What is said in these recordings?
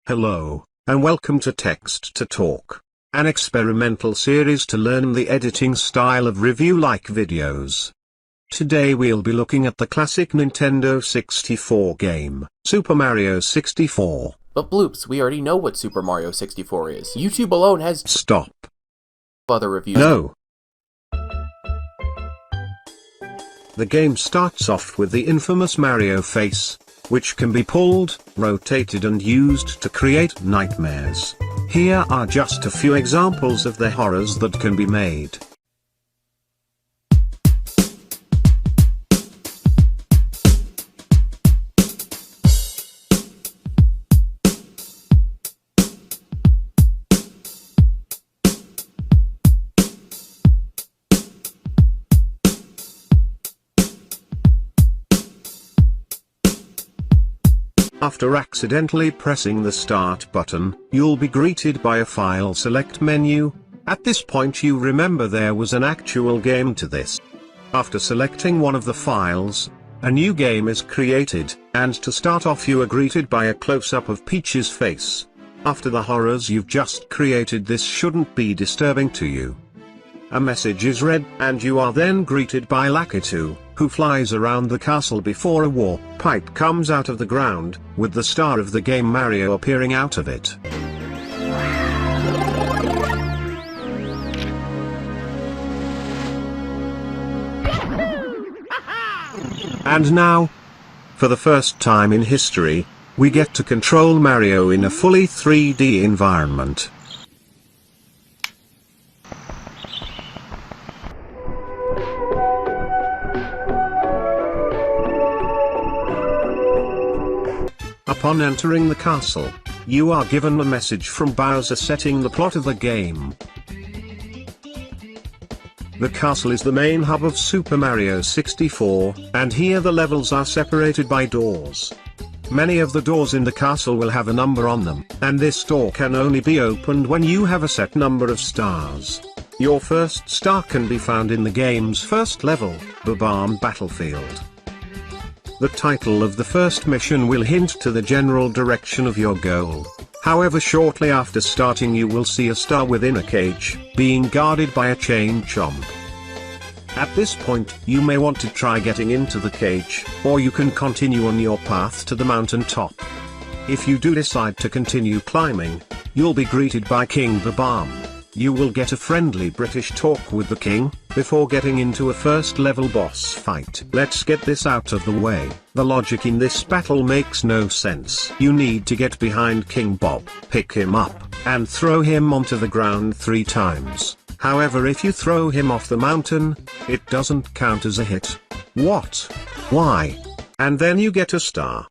Hello, and welcome to Text to Talk, an experimental series to learn the editing style of review-like videos. Today we'll be looking at the classic Nintendo 64 game, Super Mario 64. But Bloops, we already know what Super Mario 64 is. YouTube alone has Stop. Other reviews. No. The game starts off with the infamous Mario face, which can be pulled, rotated and used to create nightmares. Here are just a few examples of the horrors that can be made. After accidentally pressing the Start button, you'll be greeted by a File Select menu. At this point you remember there was an actual game to this. After selecting one of the files, a new game is created, and to start off you are greeted by a close-up of Peach's face. After the horrors you've just created, this shouldn't be disturbing to you. A message is read, and you are then greeted by Lakitu, who flies around the castle before a warp pipe comes out of the ground, with the star of the game Mario appearing out of it. And now, for the first time in history, we get to control Mario in a fully 3D environment. Upon entering the castle, you are given a message from Bowser setting the plot of the game. The castle is the main hub of Super Mario 64, and here the levels are separated by doors. Many of the doors in the castle will have a number on them, and this door can only be opened when you have a set number of stars. Your first star can be found in the game's first level, Bob-omb Battlefield. The title of the first mission will hint to the general direction of your goal. However, shortly after starting you will see a star within a cage, being guarded by a chain chomp. At this point, you may want to try getting into the cage, or you can continue on your path to the mountain top. If you do decide to continue climbing, you'll be greeted by King Bob-omb. You will get a friendly British talk with the king, before getting into a first level boss fight. Let's get this out of the way. The logic in this battle makes no sense. You need to get behind King Bob, pick him up, and throw him onto the ground 3 times. However, if you throw him off the mountain, it doesn't count as a hit. What? Why? And then you get a star.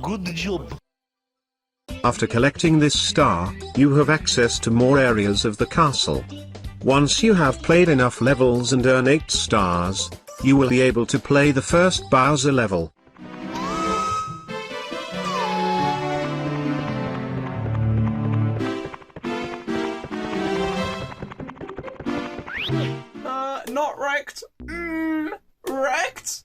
Good job. After collecting this star, you have access to more areas of the castle. Once you have played enough levels and earn 8 stars, you will be able to play the first Bowser level. Not wrecked. Wrecked?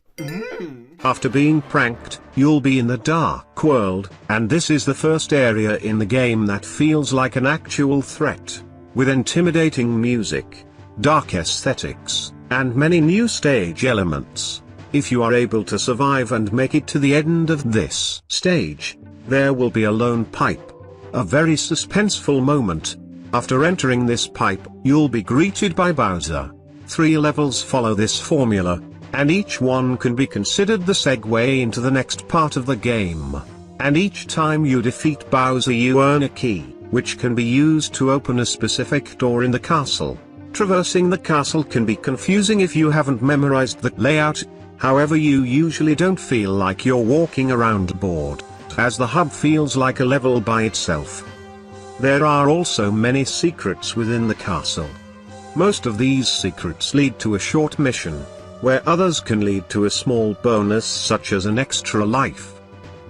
After being pranked, you'll be in the dark world, and this is the first area in the game that feels like an actual threat, with intimidating music, dark aesthetics, and many new stage elements. If you are able to survive and make it to the end of this stage, there will be a lone pipe. A very suspenseful moment. After entering this pipe, you'll be greeted by Bowser. 3 levels follow this formula, and each one can be considered the segue into the next part of the game. And each time you defeat Bowser you earn a key, which can be used to open a specific door in the castle. Traversing the castle can be confusing if you haven't memorized the layout, however you usually don't feel like you're walking around bored, as the hub feels like a level by itself. There are also many secrets within the castle. Most of these secrets lead to a short mission, where others can lead to a small bonus such as an extra life.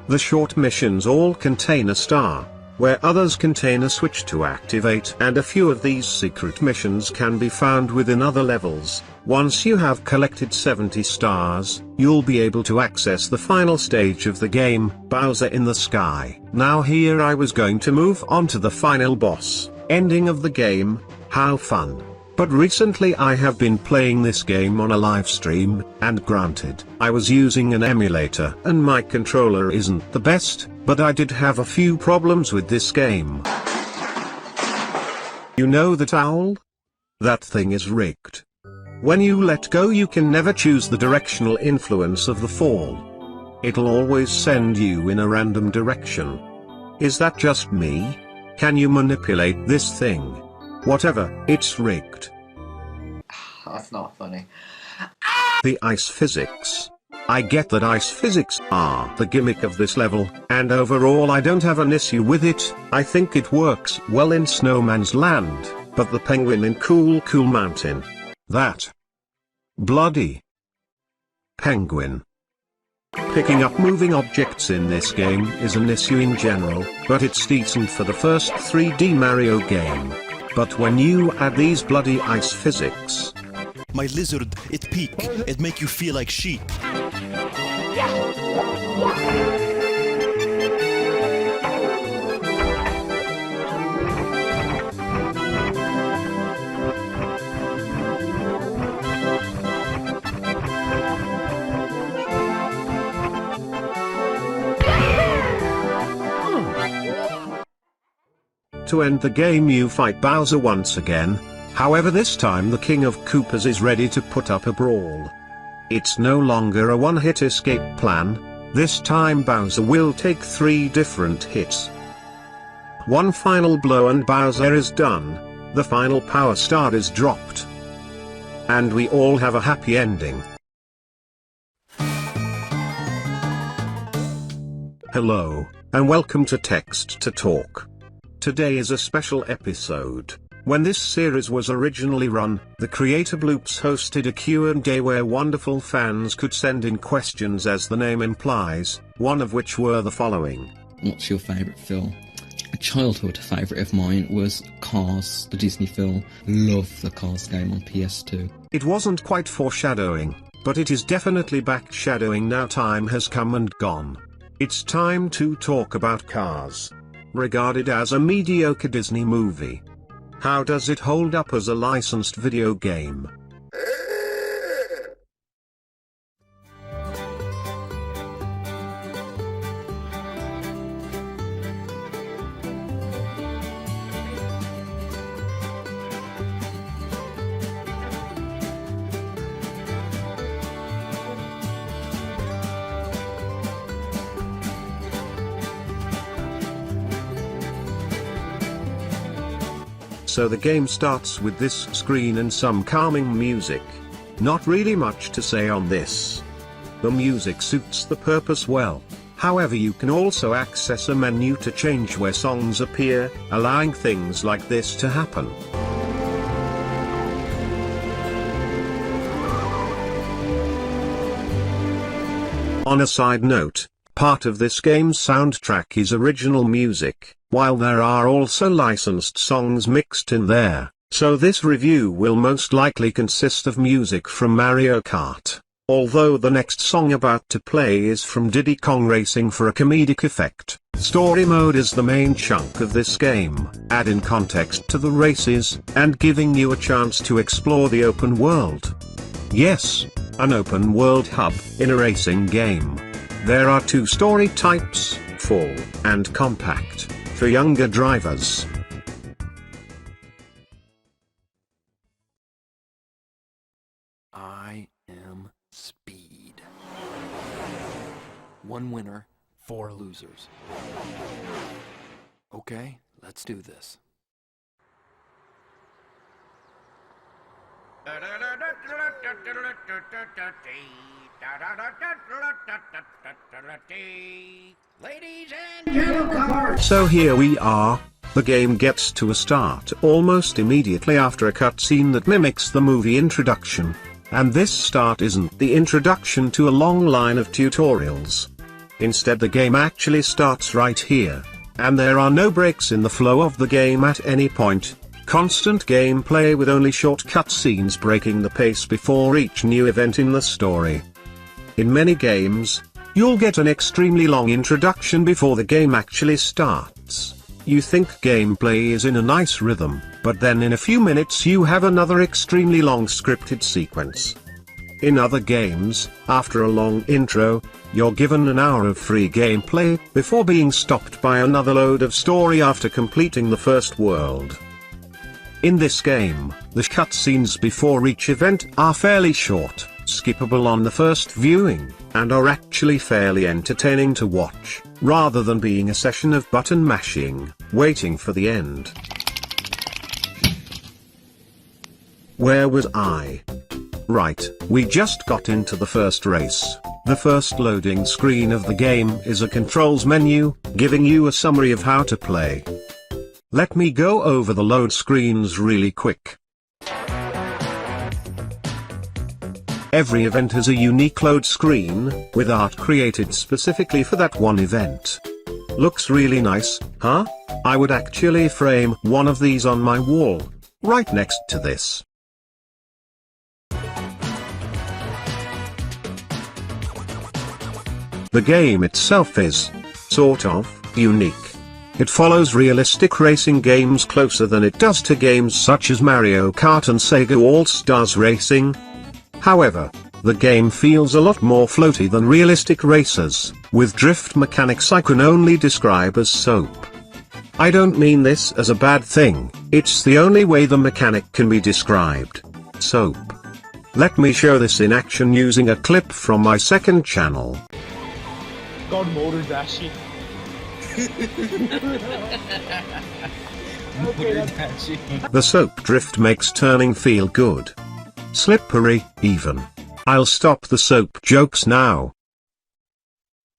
The short missions all contain a star, where others contain a switch to activate, and a few of these secret missions can be found within other levels. Once you have collected 70 stars, you'll be able to access the final stage of the game, Bowser in the Sky. Now here I was going to move on to the final boss, ending of the game. How fun. But recently I have been playing this game on a live stream, and granted, I was using an emulator and my controller isn't the best, but I did have a few problems with this game. You know that owl? That thing is rigged. When you let go you can never choose the directional influence of the fall. It'll always send you in a random direction. Is that just me? Can you manipulate this thing? Whatever, it's rigged. That's not funny. The ice physics. I get that ice physics are the gimmick of this level, and overall I don't have an issue with it. I think it works well in Snowman's Land, but the penguin in Cool Mountain. That bloody penguin. Picking up moving objects in this game is an issue in general, but it's decent for the first 3D Mario game. But when you add these bloody ice physics... My lizard, it peak. It make you feel like sheep. To end the game you fight Bowser once again, however this time the King of Koopas is ready to put up a brawl. It's no longer a one-hit escape plan, this time Bowser will take 3 different hits. One final blow and Bowser is done, the final power star is dropped. And we all have a happy ending. Hello, and welcome to Text to Talk. Today is a special episode. When this series was originally run, the creator Bloops hosted a Q&A where wonderful fans could send in questions as the name implies, one of which were the following. What's your favourite film? A childhood favourite of mine was Cars, the Disney film. Love the Cars game on PS2. It wasn't quite foreshadowing, but it is definitely backshadowing now. Time has come and gone. It's time to talk about Cars. Regarded as a mediocre Disney movie. How does it hold up as a licensed video game? So the game starts with this screen and some calming music. Not really much to say on this. The music suits the purpose well. However, you can also access a menu to change where songs appear, allowing things like this to happen. On a side note, part of this game's soundtrack is original music, while there are also licensed songs mixed in there, so this review will most likely consist of music from Mario Kart, although the next song about to play is from Diddy Kong Racing for a comedic effect. Story mode is the main chunk of this game, adding context to the races, and giving you a chance to explore the open world. Yes, an open world hub in a racing game. There are 2 story types, full and compact, for younger drivers. I am speed. 1 winner, 4 losers. Okay, let's do this. So here we are. The game gets to a start almost immediately after a cutscene that mimics the movie introduction. And this start isn't the introduction to a long line of tutorials. Instead, the game actually starts right here. and there are no breaks in the flow of the game at any point. Constant gameplay with only short cutscenes breaking the pace before each new event in the story. In many games, you'll get an extremely long introduction before the game actually starts. You think gameplay is in a nice rhythm, but then in a few minutes you have another extremely long scripted sequence. In other games, after a long intro, you're given an hour of free gameplay, before being stopped by another load of story after completing the first world. In this game, the cutscenes before each event are fairly short, skippable on the first viewing, and are actually fairly entertaining to watch, rather than being a session of button mashing, waiting for the end. Where was I? Right, we just got into the first race. The first loading screen of the game is a controls menu, giving you a summary of how to play. Let me go over the load screens really quick. Every event has a unique load screen, with art created specifically for that one event. Looks really nice, huh? I would actually frame one of these on my wall, right next to this. The game itself is, sort of, unique. It follows realistic racing games closer than it does to games such as Mario Kart and Sega All-Stars Racing. However, the game feels a lot more floaty than realistic racers, with drift mechanics I can only describe as soap. I don't mean this as a bad thing, it's the only way the mechanic can be described. Soap. Let me show this in action using a clip from my second channel. God motor dashy. The soap drift makes turning feel good. Slippery, even. I'll stop the soap jokes now.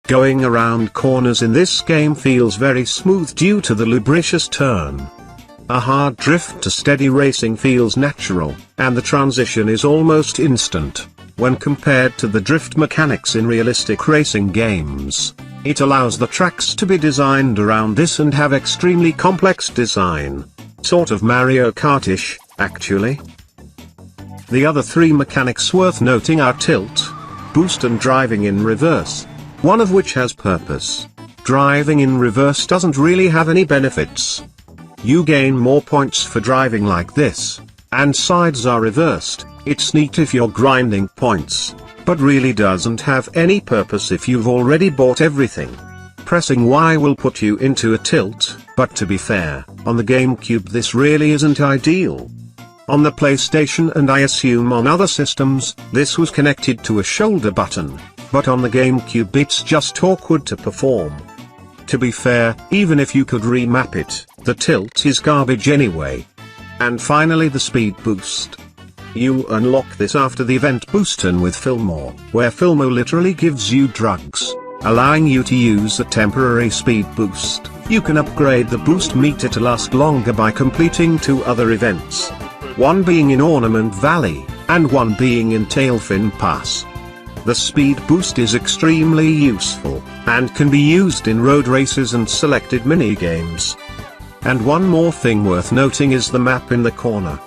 Going around corners in this game feels very smooth due to the lubricious turn. A hard drift to steady racing feels natural, and the transition is almost instant. When compared to the drift mechanics in realistic racing games, it allows the tracks to be designed around this and have extremely complex design. Sort of Mario Kart-ish, actually. The other three mechanics worth noting are tilt, boost and driving in reverse, one of which has purpose. Driving in reverse doesn't really have any benefits. You gain more points for driving like this, and sides are reversed. It's neat if you're grinding points, but really doesn't have any purpose if you've already bought everything. Pressing Y will put you into a tilt, but to be fair, on the GameCube this really isn't ideal. On the PlayStation and I assume on other systems, this was connected to a shoulder button, but on the GameCube it's just awkward to perform. To be fair, even if you could remap it, the tilt is garbage anyway. And finally the speed boost. You unlock this after the event Boostin' with Fillmore, where Fillmore literally gives you drugs, allowing you to use a temporary speed boost. You can upgrade the boost meter to last longer by completing 2 other events. One being in Ornament Valley, and one being in Tailfin Pass. The speed boost is extremely useful, and can be used in road races and selected mini-games. And one more thing worth noting is the map in the corner.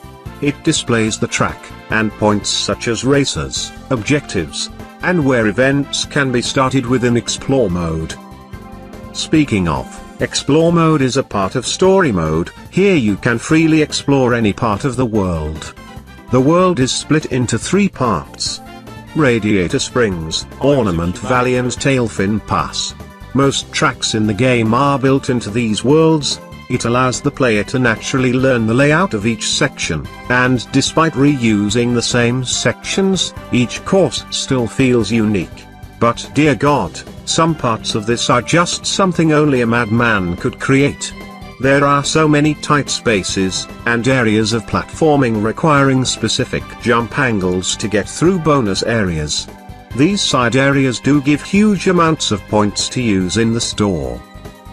It displays the track, and points such as races, objectives, and where events can be started within Explore mode. Speaking of, Explore mode is a part of Story mode. Here you can freely explore any part of the world. The world is split into 3 parts. Radiator Springs, Ornament Valley and Tailfin Pass. Most tracks in the game are built into these worlds. It allows the player to naturally learn the layout of each section, and despite reusing the same sections, each course still feels unique. But dear God, some parts of this are just something only a madman could create. There are so many tight spaces, and areas of platforming requiring specific jump angles to get through bonus areas. These side areas do give huge amounts of points to use in the store.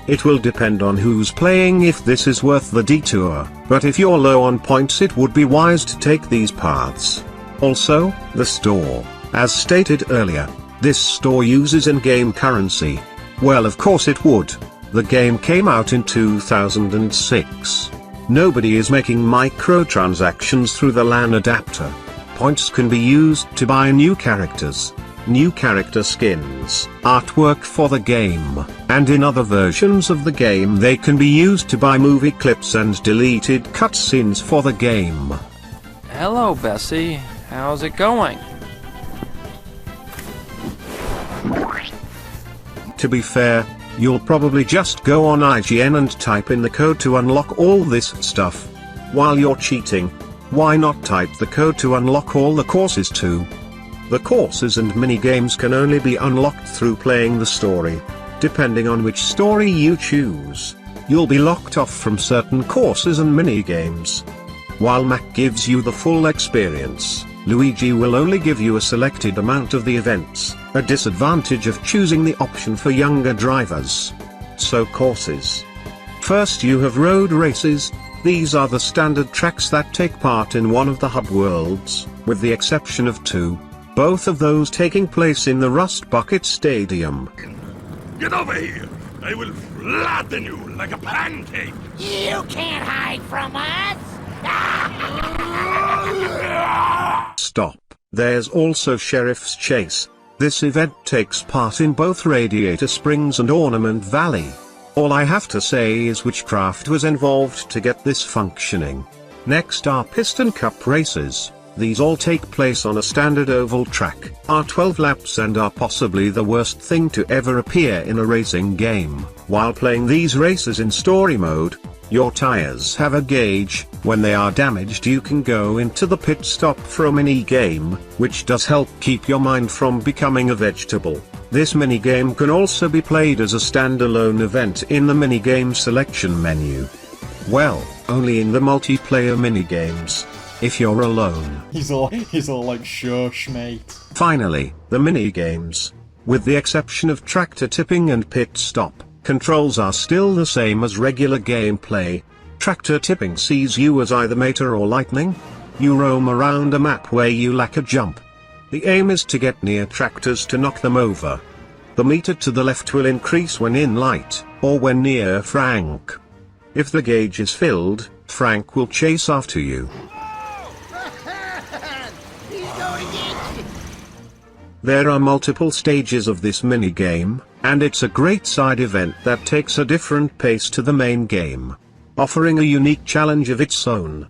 It will depend on who's playing if this is worth the detour, but if you're low on points it would be wise to take these paths. Also, the store. As stated earlier, this store uses in-game currency. Well, of course it would. The game came out in 2006. Nobody is making microtransactions through the LAN adapter. Points can be used to buy new characters, new character skins, artwork for the game, and in other versions of the game they can be used to buy movie clips and deleted cutscenes for the game. Hello, Bessie. How's it going? To be fair, you'll probably just go on IGN and type in the code to unlock all this stuff. While you're cheating, why not type the code to unlock all the courses too? The courses and mini-games can only be unlocked through playing the story. Depending on which story you choose, you'll be locked off from certain courses and mini-games. While Mac gives you the full experience, Luigi will only give you a selected amount of the events, a disadvantage of choosing the option for younger drivers. So courses. First you have road races. These are the standard tracks that take part in one of the hub worlds, with the exception of two, both of those taking place in the Rust Bucket Stadium. Get over here! I will flatten you like a pancake! You can't hide from us! Stop. There's also Sheriff's Chase. This event takes part in both Radiator Springs and Ornament Valley. All I have to say is witchcraft was involved to get this functioning. Next are Piston Cup races. These all take place on a standard oval track, are 12 laps and are possibly the worst thing to ever appear in a racing game. While playing these races in story mode, your tires have a gauge. When they are damaged you can go into the pit stop for a mini-game, which does help keep your mind from becoming a vegetable. This mini-game can also be played as a standalone event in the mini-game selection menu. Well, only in the multiplayer mini-games. If you're alone. He's all like, shush, mate. Finally, the mini-games. With the exception of tractor tipping and pit stop, controls are still the same as regular gameplay. Tractor tipping sees you as either Mater or Lightning. You roam around a map where you lack a jump. The aim is to get near tractors to knock them over. The meter to the left will increase when in light, or when near Frank. If the gauge is filled, Frank will chase after you. There are multiple stages of this mini-game, and it's a great side event that takes a different pace to the main game, offering a unique challenge of its own.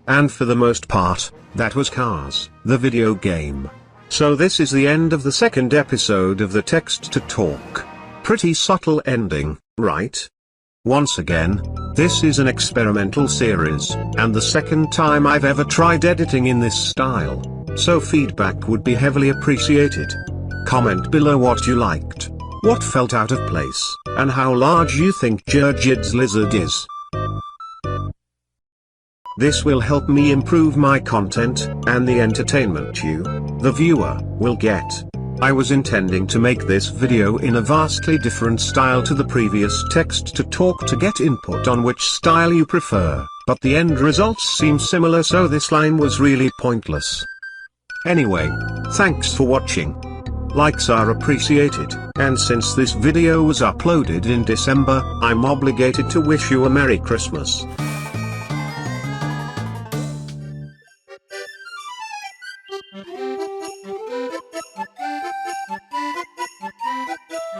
And for the most part, that was Cars, the video game. So this is the end of the second episode of the Text to Talk. Pretty subtle ending, right? Once again, this is an experimental series, and the second time I've ever tried editing in this style. So feedback would be heavily appreciated. Comment below what you liked, what felt out of place, and how large you think Jurgid's lizard is. This will help me improve my content, and the entertainment you, the viewer, will get. I was intending to make this video in a vastly different style to the previous Text to Talk to get input on which style you prefer, but the end results seem similar, so this line was really pointless. Anyway, thanks for watching. Likes are appreciated, and since this video was uploaded in December, I'm obligated to wish you a Merry Christmas.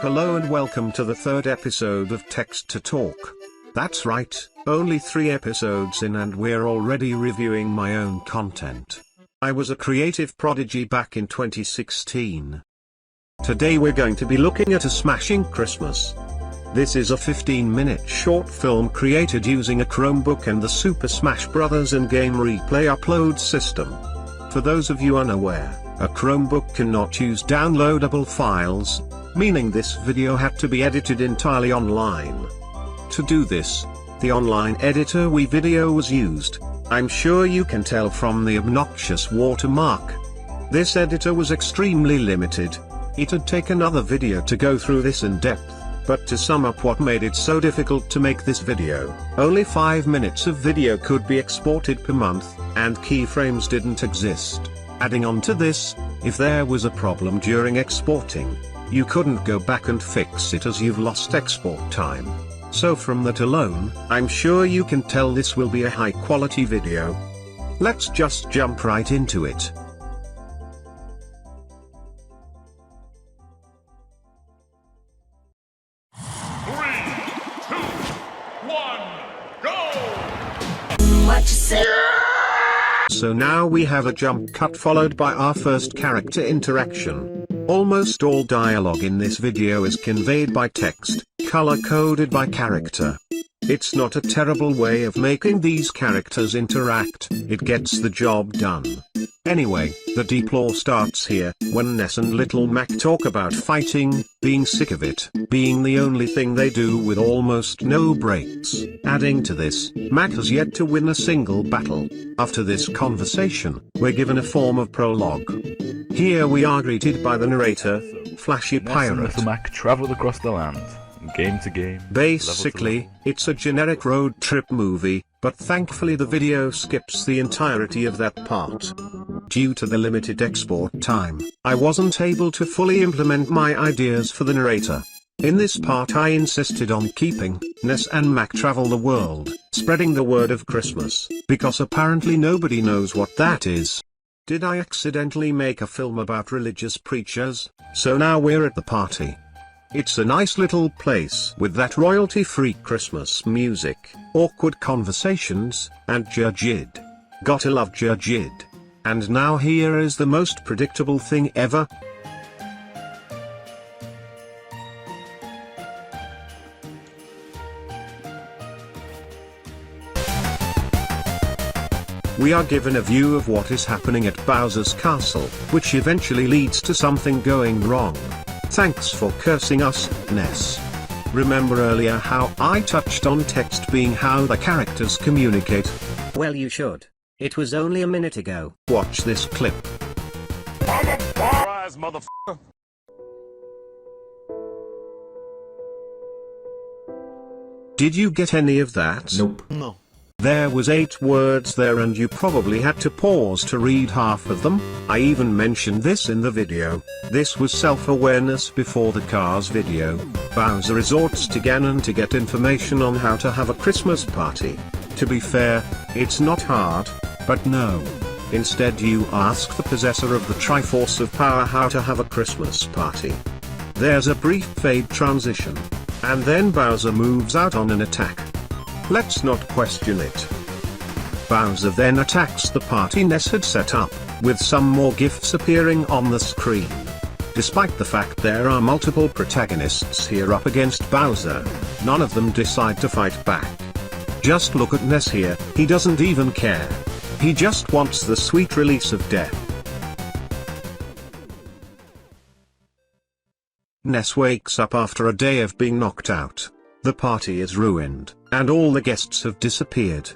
Hello and welcome to the third episode of Text to Talk. That's right, only 3 episodes in and we're already reviewing my own content. I was a creative prodigy back in 2016. Today we're going to be looking at A Smashing Christmas. This is a 15-minute short film created using a Chromebook and the Super Smash Bros. In-game replay upload system. For those of you unaware, a Chromebook cannot use downloadable files, meaning this video had to be edited entirely online. To do this, the online editor WeVideo was used. I'm sure you can tell from the obnoxious watermark. This editor was extremely limited. It had taken another video to go through this in depth, but to sum up what made it so difficult to make this video, only 5 minutes of video could be exported per month, and keyframes didn't exist. Adding on to this, if there was a problem during exporting, You couldn't go back and fix it as you've lost export time. So from that alone, I'm sure you can tell this will be a high quality video. Let's just jump right into it. So now we have a jump cut followed by our first character interaction. Almost all dialogue in this video is conveyed by text, color-coded by character. It's not a terrible way of making these characters interact, it gets the job done. Anyway, the deep lore starts here, when Ness and Little Mac talk about fighting, being sick of it, being the only thing they do with almost no breaks. Adding to this, Mac has yet to win a single battle. After this conversation, we're given a form of prologue. Here we are greeted by the narrator, Flashy Pirate. Ness and Little Mac travel across the land. Game to game. Basically, it's a generic road trip movie, but thankfully the video skips the entirety of that part. Due to the limited export time, I wasn't able to fully implement my ideas for the narrator. In this part I insisted on keeping Ness and Mac travel the world, spreading the word of Christmas, because apparently nobody knows what that is. Did I accidentally make a film about religious preachers? So now we're at the party. It's a nice little place with that royalty-free Christmas music, awkward conversations, and Jid. Gotta love Jid. And now here is the most predictable thing ever. We are given a view of what is happening at Bowser's castle, which eventually leads to something going wrong. Thanks for cursing us, Ness. Remember earlier how I touched on text being how the characters communicate? Well, you should. It was only a minute ago. Watch this clip. Surprise, motherfucker. Did you get any of that? Nope. No. There was 8 words there and you probably had to pause to read half of them. I even mentioned this in the video. This was self-awareness before the Cars video. Bowser resorts to Ganon to get information on how to have a Christmas party. To be fair, it's not hard, but no. Instead you ask the possessor of the Triforce of Power how to have a Christmas party. There's a brief fade transition. And then Bowser moves out on an attack. Let's not question it. Bowser then attacks the party Ness had set up, with some more gifts appearing on the screen. Despite the fact there are multiple protagonists here up against Bowser, none of them decide to fight back. Just look at Ness here, he doesn't even care. He just wants the sweet release of death. Ness wakes up after a day of being knocked out. The party is ruined, and all the guests have disappeared.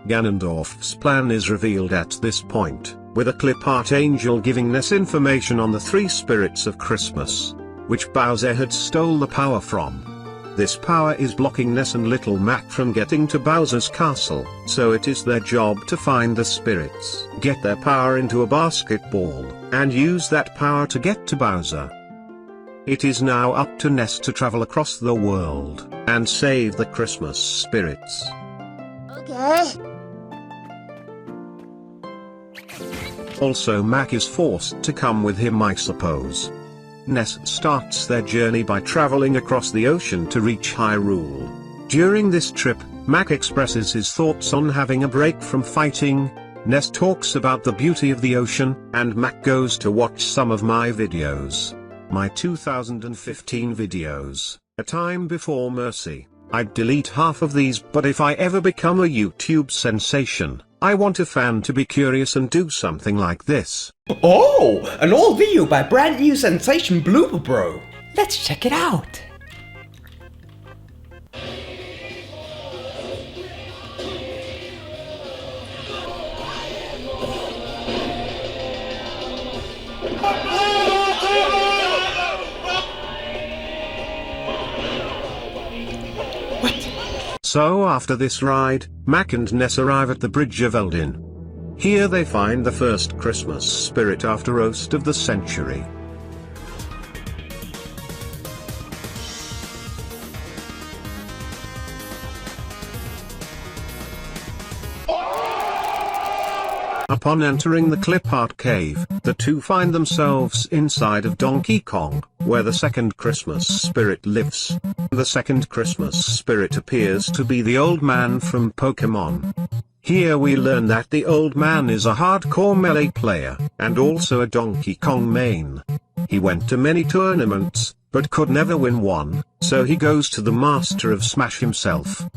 Ganondorf's plan is revealed at this point, with a clip art angel giving Ness information on the 3 spirits of Christmas, which Bowser had stole the power from. This power is blocking Ness and Little Mac from getting to Bowser's castle, so it is their job to find the spirits, get their power into a basketball, and use that power to get to Bowser. It is now up to Ness to travel across the world, and save the Christmas spirits. Okay. Also Mac is forced to come with him, I suppose. Ness starts their journey by traveling across the ocean to reach Hyrule. During this trip, Mac expresses his thoughts on having a break from fighting. Ness talks about the beauty of the ocean, and Mac goes to watch some of my videos. My 2015 videos, A Time Before Mercy. I'd delete half of these, but if I ever become a YouTube sensation, I want a fan to be curious and do something like this. Oh, an old video by brand new sensation BlooperBro. Let's check it out. So after this ride, Mac and Ness arrive at the Bridge of Eldin. Here they find the first Christmas spirit after roast of the century. Upon entering the clip art cave, the two find themselves inside of Donkey Kong, where the second Christmas spirit lives. The second Christmas spirit appears to be the old man from Pokemon. Here we learn that the old man is a hardcore melee player, and also a Donkey Kong main. He went to many tournaments, but could never win one, so he goes to the Master of Smash himself.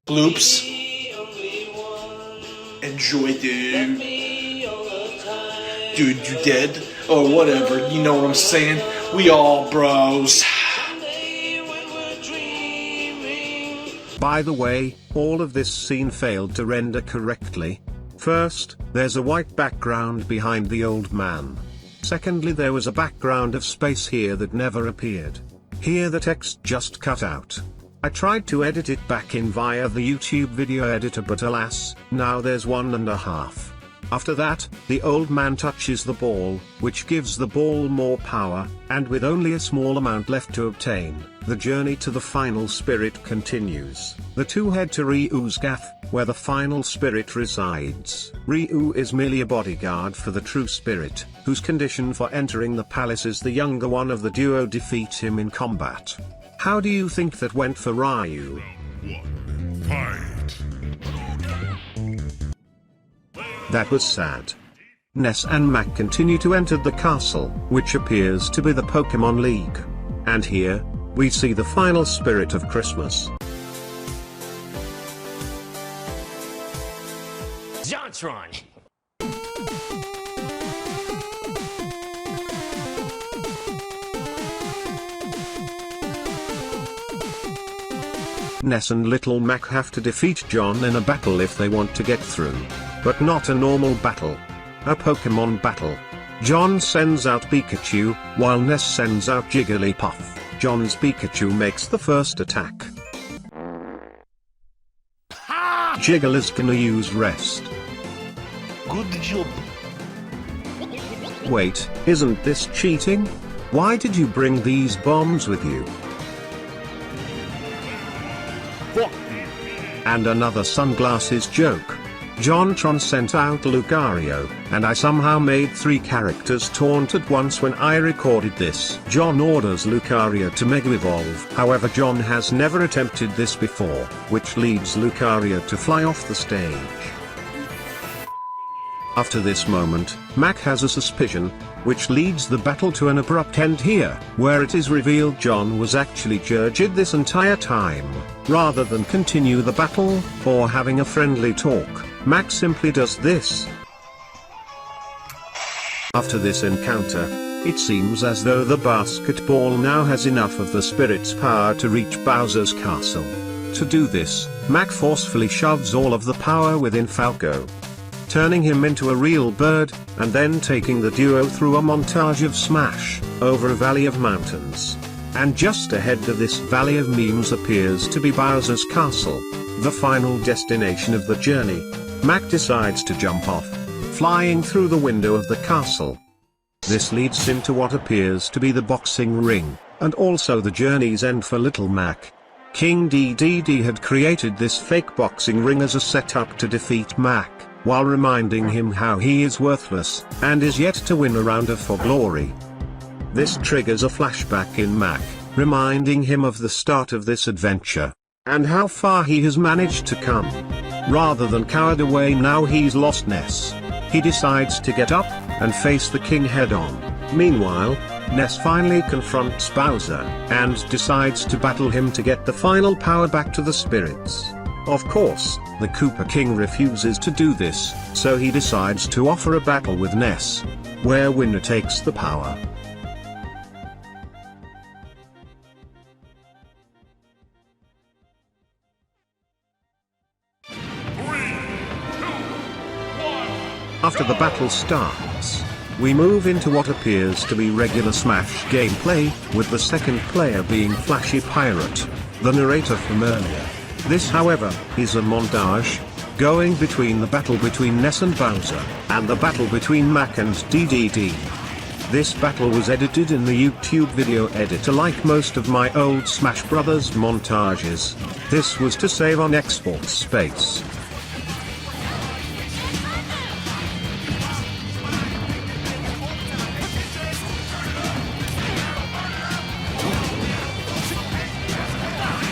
Bloops. Enjoy, dude. Dude, you dead? Or whatever, you know what I'm saying? We all bros. By the way, all of this scene failed to render correctly. First, there's a white background behind the old man. Secondly, there was a background of space here that never appeared. Here the text just cut out. I tried to edit it back in via the YouTube video editor, but alas, now there's 1.5. After that, the old man touches the ball, which gives the ball more power, and with only a small amount left to obtain, the journey to the final spirit continues. The two head to Ryu's gaff, where the final spirit resides. Ryu is merely a bodyguard for the true spirit, whose condition for entering the palace is the younger one of the duo defeat him in combat. How do you think that went for Ryu? That was sad. Ness and Mac continue to enter the castle, which appears to be the Pokemon League. And here, we see the final spirit of Christmas. Jontron! Ness and Little Mac have to defeat John in a battle if they want to get through. But not a normal battle. A Pokemon battle. John sends out Pikachu, while Ness sends out Jigglypuff. John's Pikachu makes the first attack. Jiggle is gonna use rest. Good job. Wait, isn't this cheating? Why did you bring these bombs with you? And another sunglasses joke. JonTron sent out Lucario, and I somehow made 3 characters taunt at once when I recorded this. John orders Lucario to Mega Evolve. However, John has never attempted this before, which leads Lucario to fly off the stage. After this moment, Mac has a suspicion, which leads the battle to an abrupt end here, where it is revealed John was actually Jurgid this entire time. Rather than continue the battle, or having a friendly talk, Mac simply does this. After this encounter, it seems as though the basketball now has enough of the spirit's power to reach Bowser's castle. To do this, Mac forcefully shoves all of the power within Falco, turning him into a real bird, and then taking the duo through a montage of Smash, over a valley of mountains. And just ahead of this valley of memes appears to be Bowser's castle, the final destination of the journey. Mac decides to jump off, flying through the window of the castle. This leads him to what appears to be the boxing ring, and also the journey's end for Little Mac. King DDD had created this fake boxing ring as a setup to defeat Mac, while reminding him how he is worthless, and is yet to win a round of For Glory. This triggers a flashback in Mac, reminding him of the start of this adventure, and how far he has managed to come. Rather than cowered away now he's lost Ness, he decides to get up, and face the king head-on. Meanwhile, Ness finally confronts Bowser, and decides to battle him to get the final power back to the spirits. Of course, the Koopa King refuses to do this, so he decides to offer a battle with Ness, where winner takes the power. After the battle starts, we move into what appears to be regular Smash gameplay, with the second player being Flashy Pirate, the narrator from earlier. This, however, is a montage, going between the battle between Ness and Bowser, and the battle between Mac and DDD. This battle was edited in the YouTube video editor like most of my old Smash Brothers montages. This was to save on export space.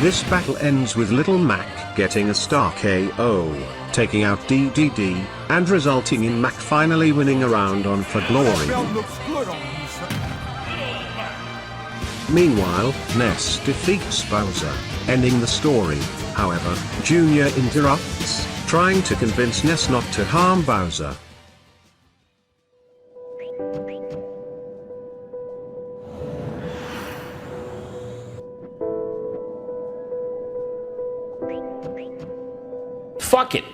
This battle ends with Little Mac getting a star KO, taking out DDD, and resulting in Mac finally winning a round on For Glory. Meanwhile, Ness defeats Bowser, ending the story. However, Junior interrupts, trying to convince Ness not to harm Bowser. Fuck it!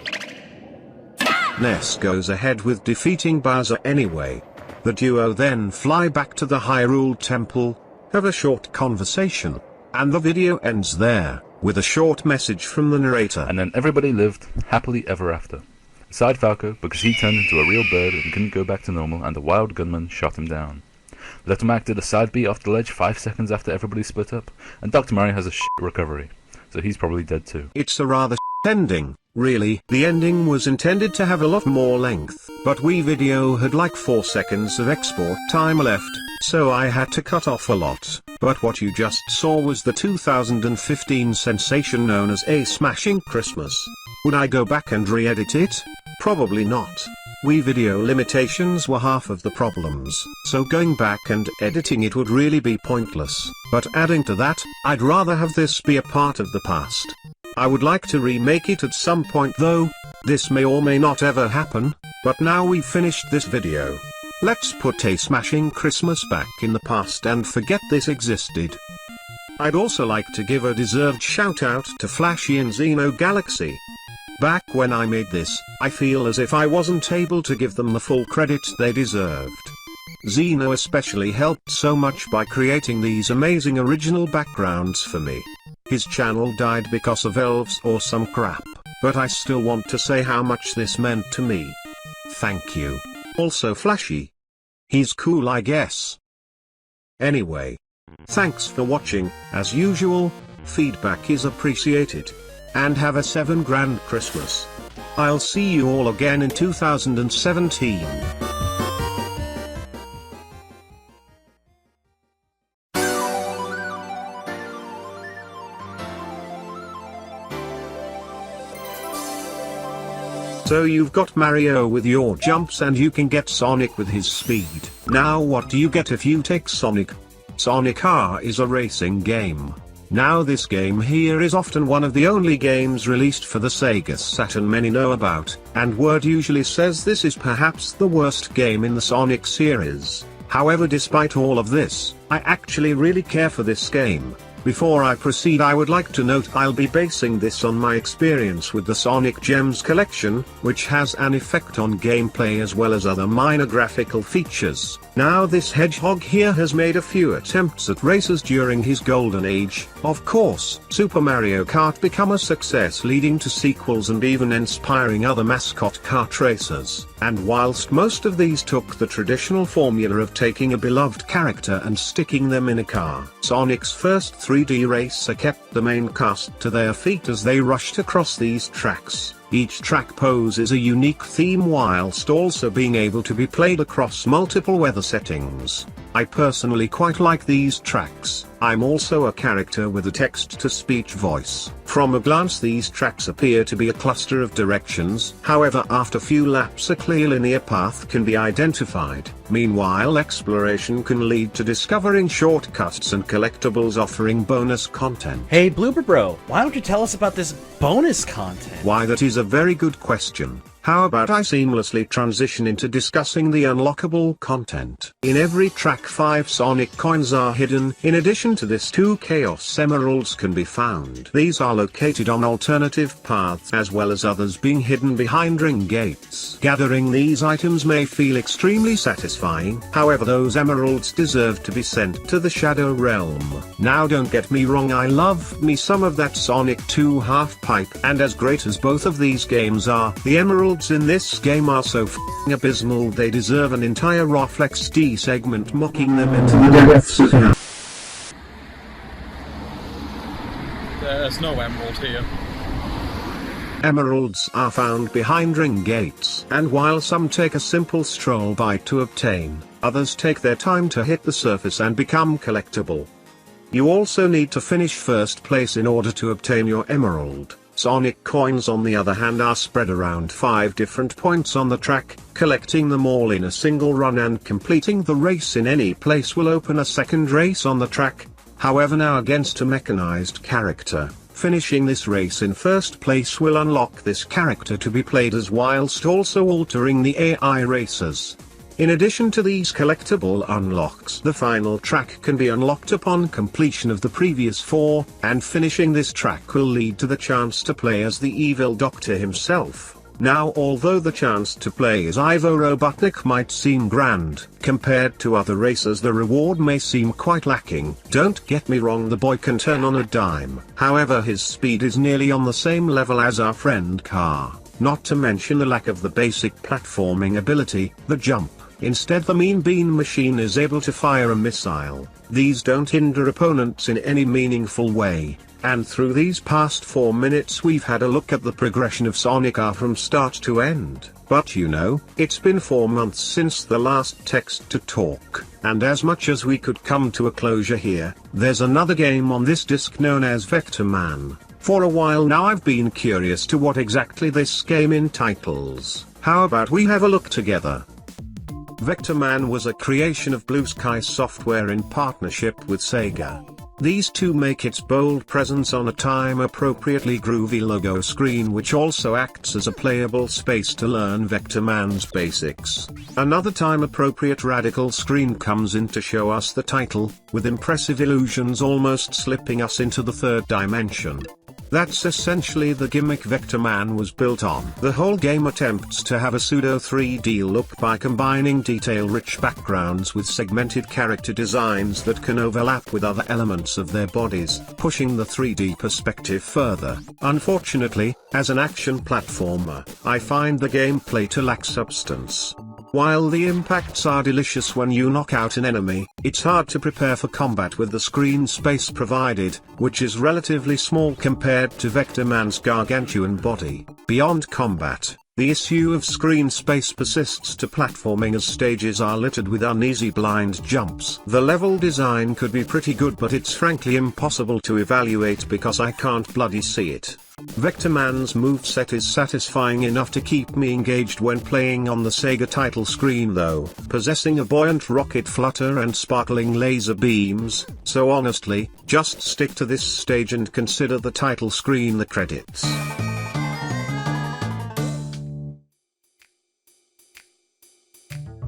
Ness goes ahead with defeating Bowser anyway. The duo then fly back to the Hyrule Temple, have a short conversation, and the video ends there, with a short message from the narrator. And then everybody lived happily ever after. Aside Falco, because he turned into a real bird and couldn't go back to normal, and the wild gunman shot him down. Little Mac did a side B off the ledge 5 seconds after everybody split up, and Dr. Mario has a shit recovery, so he's probably dead too. It's a rather ending, really. The ending was intended to have a lot more length, but Wii Video had like 4 seconds of export time left, so I had to cut off a lot. But what you just saw was the 2015 sensation known as A Smashing Christmas. Would I go back and re-edit it? Probably not. Wii Video limitations were half of the problems, so going back and editing it would really be pointless. But adding to that, I'd rather have this be a part of the past. I would like to remake it at some point though. This may or may not ever happen, but now we've finished this video. Let's put A Smashing Christmas back in the past and forget this existed. I'd also like to give a deserved shout out to Flashy and Xeno Galaxy. Back when I made this, I feel as if I wasn't able to give them the full credit they deserved. Xeno especially helped so much by creating these amazing original backgrounds for me. His channel died because of elves or some crap, but I still want to say how much this meant to me. Thank you. Also Flashy. He's cool, I guess. Anyway. Thanks for watching. As usual, feedback is appreciated. And have a 7 grand Christmas. I'll see you all again in 2017. So you've got Mario with your jumps and you can get Sonic with his speed. Now what do you get if you take Sonic? Sonic R is a racing game. Now this game here is often one of the only games released for the Sega Saturn many know about, and word usually says this is perhaps the worst game in the Sonic series. However, despite all of this, I actually really care for this game. Before I proceed, I would like to note I'll be basing this on my experience with the Sonic Gems collection, which has an effect on gameplay as well as other minor graphical features. Now this hedgehog here has made a few attempts at races during his golden age. Of course, Super Mario Kart became a success, leading to sequels and even inspiring other mascot kart racers. And whilst most of these took the traditional formula of taking a beloved character and sticking them in a car, Sonic's first 3D racer kept the main cast to their feet as they rushed across these tracks. Each track poses a unique theme whilst also being able to be played across multiple weather settings. I personally quite like these tracks. I'm also a character with a text-to-speech voice. From a glance, these tracks appear to be a cluster of directions. However, after few laps a clear linear path can be identified. Meanwhile, exploration can lead to discovering shortcuts and collectibles offering bonus content. Hey BlooperBro, why don't you tell us about this bonus content? Why, that is a very good question. How about I seamlessly transition into discussing the unlockable content. In every track 5 Sonic coins are hidden. In addition to this, 2 Chaos Emeralds can be found. These are located on alternative paths as well as others being hidden behind ring gates. Gathering these items may feel extremely satisfying, however those emeralds deserve to be sent to the Shadow Realm. Now don't get me wrong, I love me some of that Sonic 2 half pipe, and as great as both of these games are, the emerald emeralds in this game are so f***ing abysmal they deserve an entire Roflex D segment mocking them into the depths of hell. There's no emerald here. Emeralds are found behind ring gates, and while some take a simple stroll by to obtain, others take their time to hit the surface and become collectible. You also need to finish first place in order to obtain your emerald. Sonic coins on the other hand are spread around 5 different points on the track. Collecting them all in a single run and completing the race in any place will open a second race on the track, however now against a mechanized character. Finishing this race in first place will unlock this character to be played as whilst also altering the AI racers. In addition to these collectible unlocks, the final track can be unlocked upon completion of the previous 4, and finishing this track will lead to the chance to play as the evil Doctor himself. Now although the chance to play as Ivo Robotnik might seem grand, compared to other racers the reward may seem quite lacking. Don't get me wrong, the boy can turn on a dime, however his speed is nearly on the same level as our friend Car, not to mention the lack of the basic platforming ability, the jump. Instead the Mean Bean machine is able to fire a missile. These don't hinder opponents in any meaningful way. And through these past 4 minutes we've had a look at the progression of Sonic R from start to end. But you know, it's been 4 months since the last text to talk, and as much as we could come to a closure here, there's another game on this disc known as Vectorman. For a while now I've been curious to what exactly this game entitles. How about we have a look together? Vectorman was a creation of Blue Sky Software in partnership with Sega. These two make its bold presence on a time-appropriately groovy logo screen which also acts as a playable space to learn Vectorman's basics. Another time-appropriate radical screen comes in to show us the title, with impressive illusions almost slipping us into the third dimension. That's essentially the gimmick Vectorman was built on. The whole game attempts to have a pseudo 3D look by combining detail-rich backgrounds with segmented character designs that can overlap with other elements of their bodies, pushing the 3D perspective further. Unfortunately, as an action platformer, I find the gameplay to lack substance. While the impacts are delicious when you knock out an enemy, it's hard to prepare for combat with the screen space provided, which is relatively small compared to Vectorman's gargantuan body. Beyond combat, the issue of screen space persists to platforming as stages are littered with uneasy blind jumps. The level design could be pretty good but it's frankly impossible to evaluate because I can't bloody see it. Vectorman's moveset is satisfying enough to keep me engaged when playing on the Sega title screen though, possessing a buoyant rocket flutter and sparkling laser beams, so honestly, just stick to this stage and consider the title screen the credits.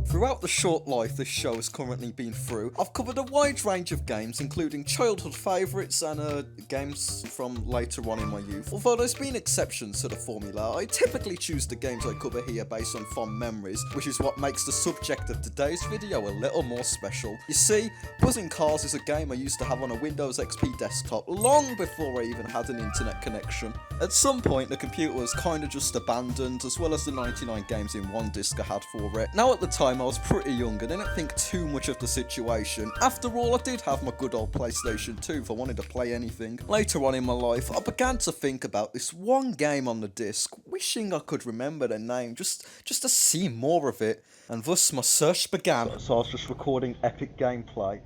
Throughout the short life this show has currently been through, I've covered a wide range of games including childhood favourites and games from later on in my youth. Although there's been exceptions to the formula, I typically choose the games I cover here based on fond memories, which is what makes the subject of today's video a little more special. You see, BuzzingCars is a game I used to have on a Windows XP desktop long before I even had an internet connection. At some point the computer was kinda just abandoned, as well as the 99 games in one disc I had for it. Now at the time I was pretty young and didn't think too much of the situation. After all, I did have my good old PlayStation 2 if I wanted to play anything. Later on in my life, I began to think about this one game on the disc, wishing I could remember the name, just to see more of it, and thus my search began. So I was just recording epic gameplay,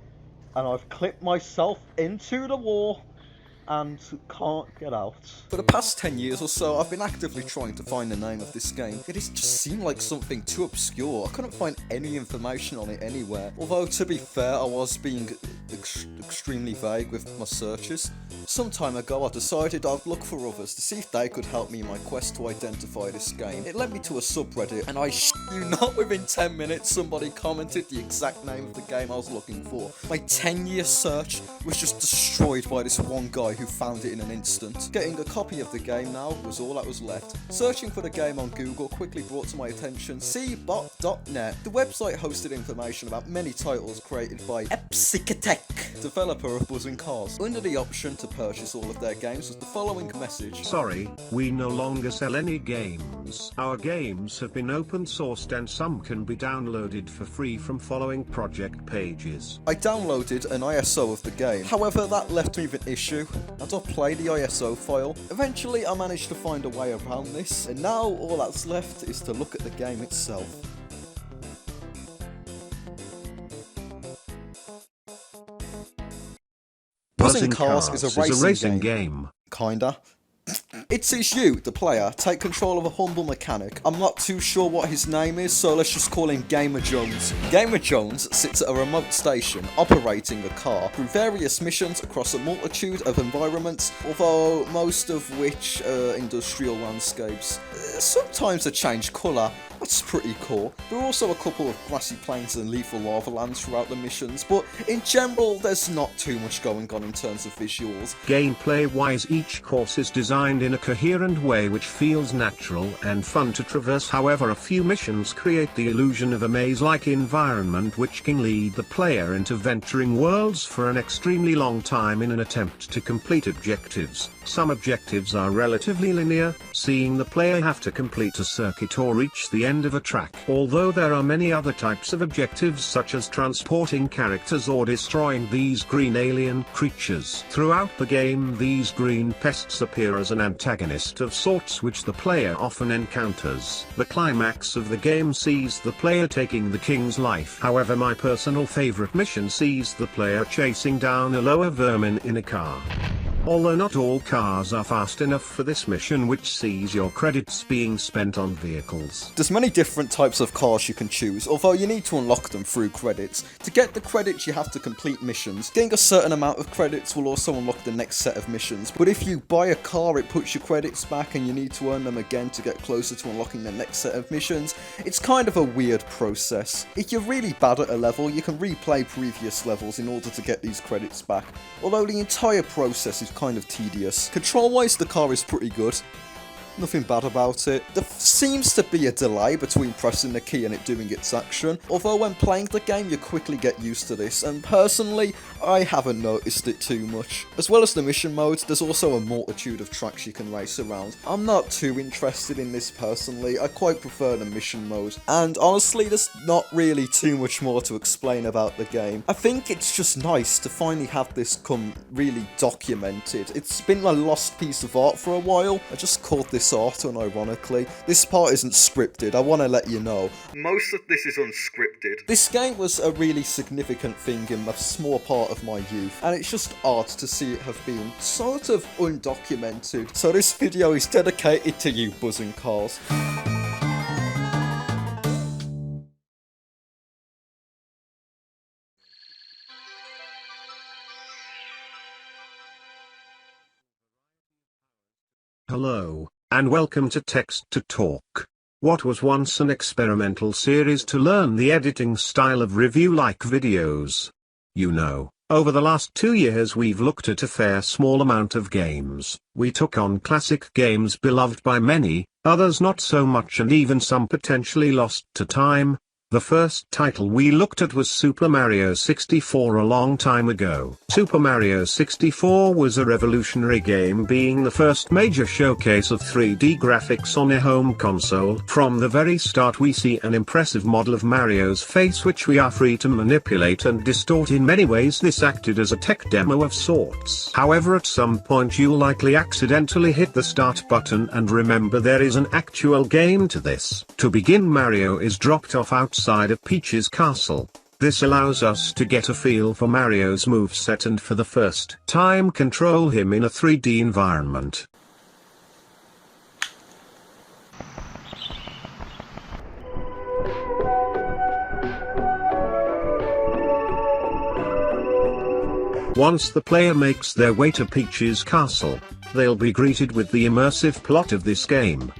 and I've clipped myself into the wall and can't get out. For the past 10 years or so, I've been actively trying to find the name of this game. It just seemed like something too obscure. I couldn't find any information on it anywhere. Although, to be fair, I was being extremely vague with my searches. Some time ago, I decided I'd look for others to see if they could help me in my quest to identify this game. It led me to a subreddit, and I you not, within 10 minutes, somebody commented the exact name of the game I was looking for. My 10-year search was just destroyed by this one guy who found it in an instant. Getting a copy of the game now was all that was left. Searching for the game on Google quickly brought to my attention cbot.net. The website hosted information about many titles created by Epsicatech, developer of BuzzingCars. Under the option to purchase all of their games was the following message. Sorry, we no longer sell any games. Our games have been open sourced and some can be downloaded for free from following project pages. I downloaded an ISO of the game, however that left me with an issue. As I played the ISO file, eventually I managed to find a way around this, and now all that's left is to look at the game itself. BuzzingCars is a racing game. Kinda. It sees you, the player, take control of a humble mechanic. I'm not too sure what his name is, so let's just call him Gamer Jones. Gamer Jones sits at a remote station, operating a car through various missions across a multitude of environments, although most of which are industrial landscapes. Sometimes they change colour. That's pretty cool. There are also a couple of grassy plains and lethal lava lands throughout the missions, but in general there's not too much going on in terms of visuals. Gameplay-wise, each course is designed in a coherent way which feels natural and fun to traverse. However, a few missions create the illusion of a maze-like environment which can lead the player into venturing worlds for an extremely long time in an attempt to complete objectives. Some objectives are relatively linear, seeing the player have to complete a circuit or reach the end of a track. Although there are many other types of objectives such as transporting characters or destroying these green alien creatures. Throughout the game, these green pests appear as an antagonist of sorts which the player often encounters. The climax of the game sees the player taking the king's life. However, my personal favorite mission sees the player chasing down a lower vermin in a car. Although not all cars are fast enough for this mission, which sees your credits being spent on vehicles. There's many different types of cars you can choose, although you need to unlock them through credits. To get the credits you have to complete missions. Getting a certain amount of credits will also unlock the next set of missions, but if you buy a car it puts your credits back and you need to earn them again to get closer to unlocking the next set of missions. It's kind of a weird process. If you're really bad at a level, you can replay previous levels in order to get these credits back, although the entire process is kind of tedious. Control-wise, the car is pretty good. Nothing bad about it. There seems to be a delay between pressing the key and it doing its action, although when playing the game you quickly get used to this, and personally, I haven't noticed it too much. As well as the mission modes, there's also a multitude of tracks you can race around. I'm not too interested in this personally, I quite prefer the mission mode, and honestly there's not really too much more to explain about the game. I think it's just nice to finally have this come really documented. It's been a lost piece of art for a while. I just called this art unironically. This part isn't scripted, I want to let you know. Most of this is unscripted. This game was a really significant thing in a small part of my youth, and it's just odd to see it have been sort of undocumented. So this video is dedicated to you, BuzzingCars. Hello, and welcome to Text to Talk. What was once an experimental series to learn the editing style of review-like videos. You know, over the last 2 years we've looked at a fair small amount of games. We took on classic games beloved by many, others not so much, and even some potentially lost to time. The first title we looked at was Super Mario 64 a long time ago. Super Mario 64 was a revolutionary game, being the first major showcase of 3D graphics on a home console. From the very start we see an impressive model of Mario's face which we are free to manipulate and distort in many ways. This acted as a tech demo of sorts. However, at some point you'll likely accidentally hit the start button, and remember there is an actual game to this. To begin, Mario is dropped off outside of Peach's castle. This allows us to get a feel for Mario's moveset and for the first time control him in a 3D environment. Once the player makes their way to Peach's castle, they'll be greeted with the immersive plot of this game.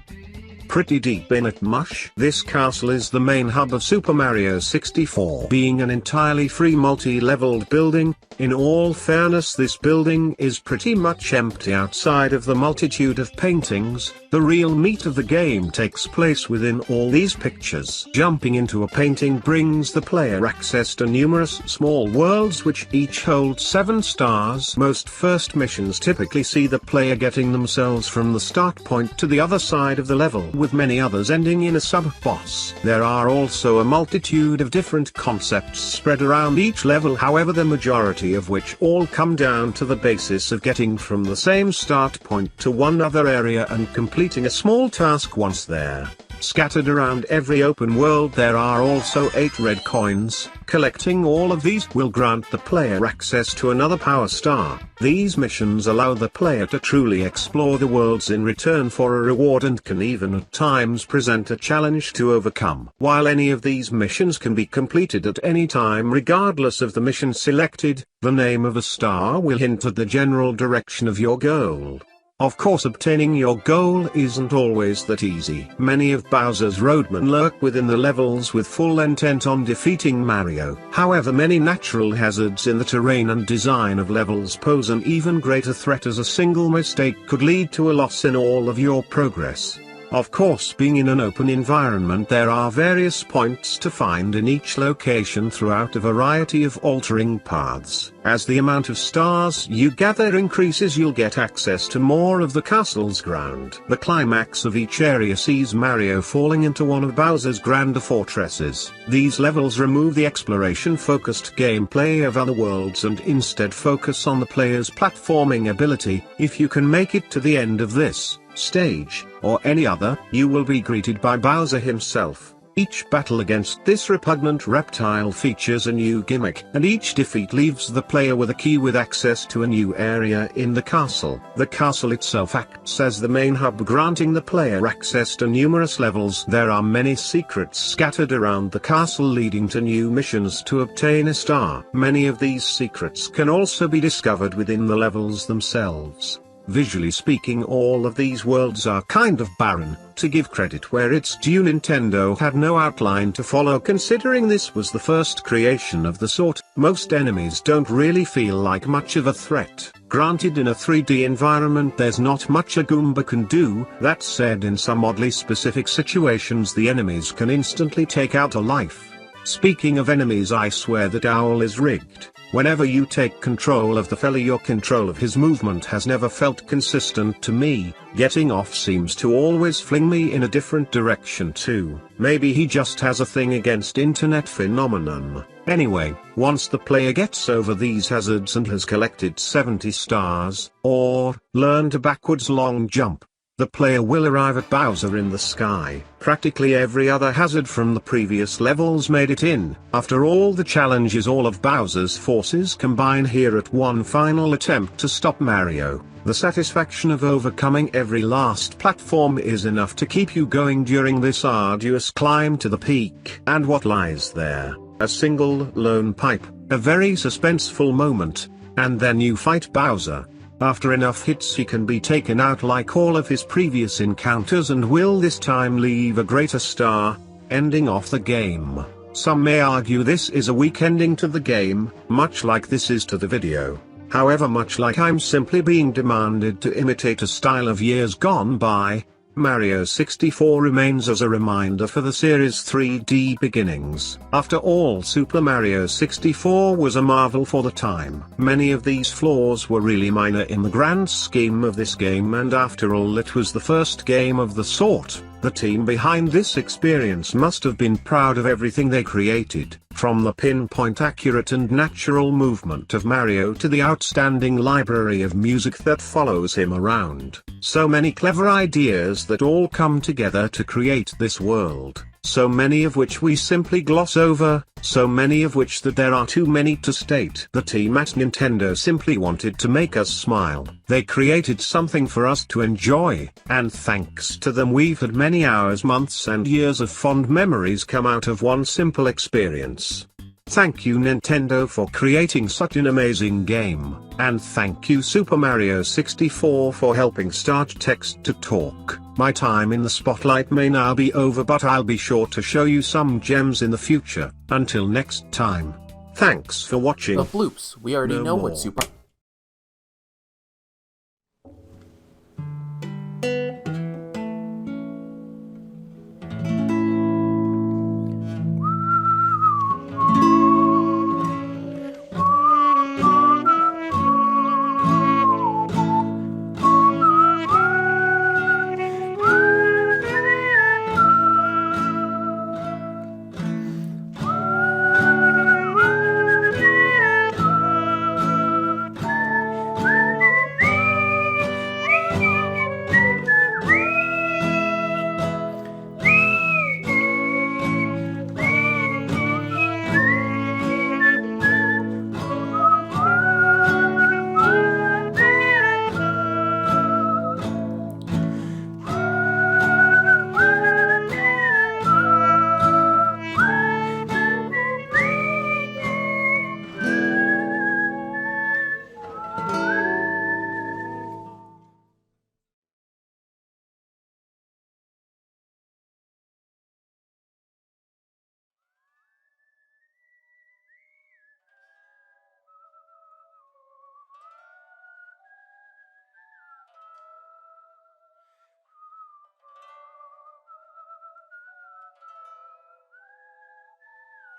pretty deep in it mush. This castle is the main hub of Super Mario 64. Being an entirely free multi-leveled building, in all fairness this building is pretty much empty outside of the multitude of paintings. The real meat of the game takes place within all these pictures. Jumping into a painting brings the player access to numerous small worlds which each hold 7 stars. Most first missions typically see the player getting themselves from the start point to the other side of the level, with many others ending in a sub-boss. There are also a multitude of different concepts spread around each level, however the majority of which all come down to the basis of getting from the same start point to one other area and completing a small task once there. Scattered around every open world there are also 8 red coins. Collecting all of these will grant the player access to another power star. These missions allow the player to truly explore the worlds in return for a reward and can even at times present a challenge to overcome. While any of these missions can be completed at any time regardless of the mission selected, the name of a star will hint at the general direction of your goal. Of course, obtaining your goal isn't always that easy. Many of Bowser's roadmen lurk within the levels with full intent on defeating Mario. However, many natural hazards in the terrain and design of levels pose an even greater threat, as a single mistake could lead to a loss in all of your progress. Of course, being in an open environment, there are various points to find in each location throughout a variety of altering paths. As the amount of stars you gather increases, you'll get access to more of the castle's ground. The climax of each area sees Mario falling into one of Bowser's grander fortresses. These levels remove the exploration-focused gameplay of other worlds and instead focus on the player's platforming ability. If you can make it to the end of this stage, or any other, you will be greeted by Bowser himself. Each battle against this repugnant reptile features a new gimmick, and each defeat leaves the player with a key with access to a new area in the castle. The castle itself acts as the main hub, granting the player access to numerous levels. There are many secrets scattered around the castle leading to new missions to obtain a star. Many of these secrets can also be discovered within the levels themselves. Visually speaking, all of these worlds are kind of barren. To give credit where it's due, Nintendo had no outline to follow, considering this was the first creation of the sort. Most enemies don't really feel like much of a threat. Granted, in a 3D environment there's not much a Goomba can do. That said, in some oddly specific situations the enemies can instantly take out a life. Speaking of enemies, I swear that Owl is rigged. Whenever you take control of the fella, your control of his movement has never felt consistent to me. Getting off seems to always fling me in a different direction too. Maybe he just has a thing against internet phenomenon. Anyway, once the player gets over these hazards and has collected 70 stars, or learned a backwards long jump, the player will arrive at Bowser in the sky. Practically every other hazard from the previous levels made it in. After all the challenges, all of Bowser's forces combine here at one final attempt to stop Mario. The satisfaction of overcoming every last platform is enough to keep you going during this arduous climb to the peak. And what lies there? A single lone pipe, a very suspenseful moment, and then you fight Bowser. After enough hits he can be taken out like all of his previous encounters and will this time leave a greater star, ending off the game. Some may argue this is a weak ending to the game, much like this is to the video. However, much like I'm simply being demanded to imitate a style of years gone by, Mario 64 remains as a reminder for the series' 3D beginnings. After all, Super Mario 64 was a marvel for the time. Many of these flaws were really minor in the grand scheme of this game, and after all, it was the first game of the sort. The team behind this experience must have been proud of everything they created, from the pinpoint accurate and natural movement of Mario to the outstanding library of music that follows him around. So many clever ideas that all come together to create this world, so many of which we simply gloss over, so many of which that there are too many to state. The team at Nintendo simply wanted to make us smile. They created something for us to enjoy, and thanks to them we've had many hours, months and years of fond memories come out of one simple experience. Thank you Nintendo for creating such an amazing game, and thank you Super Mario 64 for helping start Text to Talk. My time in the spotlight may now be over, but I'll be sure to show you some gems in the future. Until next time. Thanks for watching. The bloops. We already know what Super...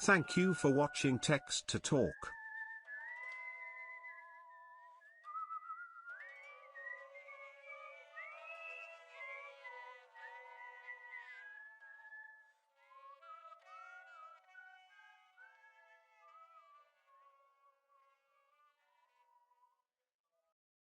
Thank you for watching Text to Talk.